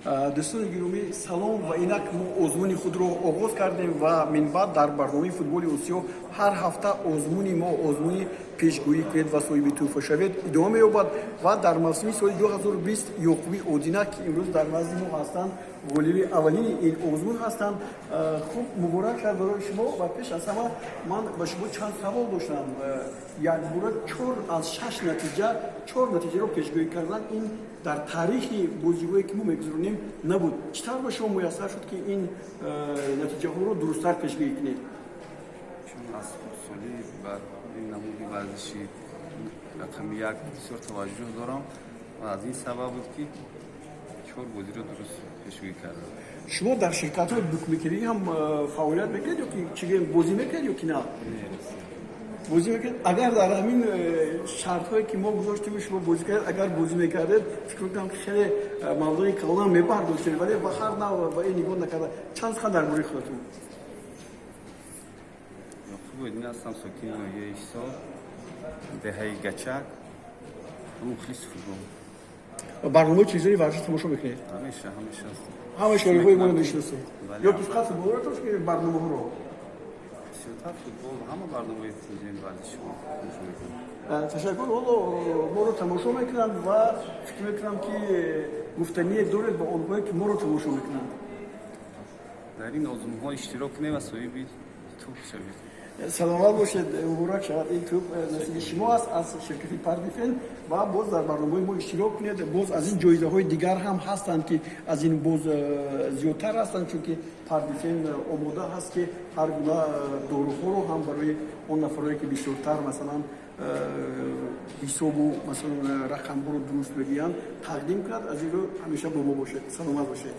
دوستان گرامی سلام و اینک ما آزمون خود رو آغاز کردیم و من بعد در برنامه فوتبال آسیا هر هفته آزمون ما آزمون پیشگویی کنید و صاحب توفه شوید ادامه یابد و در موسم سال 2020 یعقوب اودینک که امروز در نزد ما هستند گلر اولین این آزمون هستند. خوب مبارک شد برای شما و پیش از همه من با شما چند سوال داشتم. یک بار 4 از 6 نتیجه 4 نتیجه رو پیشگویی کردن این در تاریخ بازی‌هایی که ما می‌گذرونیم نبود. چطور به شما میسر شد که این نتیجه ها رو درست‌تر پیشگویی کنید؟ چون از سالی بر این نمودی ورزشی رقم 1 بسیار توجه دارم و از این سبب بود که 4 بازی رو درست پیشگویی کردم. شما در شرکت‌های بوکمیکری هم فعالیت می‌کنید یا که چیزی بازی می‌کنید یا که نه؟ بازی میکنید. اگر در همین شرط‌هایی که ما گذاشتیم شما بازی کردید، اگر بازی میکردید فکر می‌کنم خیلی مبلغ کلان می‌پرداختید ولی به هر نوع و این نگاه نکرده. چند سال درباره خودتون؟ خوب این هستم ساکن یک سال دهه گچک مخلص فوتبال. برنامه چیزایی ورزش تماشا میکنید؟ همیشه هستم. همش کاری ما رو میشناسید. یا که فقط فوتبال رو که برنامه ها رو سیاست فوتبال همه برنامه تلویزیون ورزشی تماشا میکنم. تشکر. ما رو تماشا میکنن و فکر میکنم که گفتنی دارید با آنهایی که ما رو تماشا میکنن. در این آزمون‌ها اشتراک کنید و صاحب توپ شوید. سلامت باشید. مبارک شود. این توپ نصیب شما است از شرکت پاردیفن و باز در برنامه ما اشتراک کنید. باز از این جایزه های دیگر هم هستند که از این باز زیادتر هستند چون که پاردیفن آماده هست که هر گونه داروها رو هم برای اون نفرایی که بسیارتر مثلا حساب و مثلا رقم رو درست بگیرن تقدیم کرد. از این رو همیشه با ما باشید. سلامت باشید.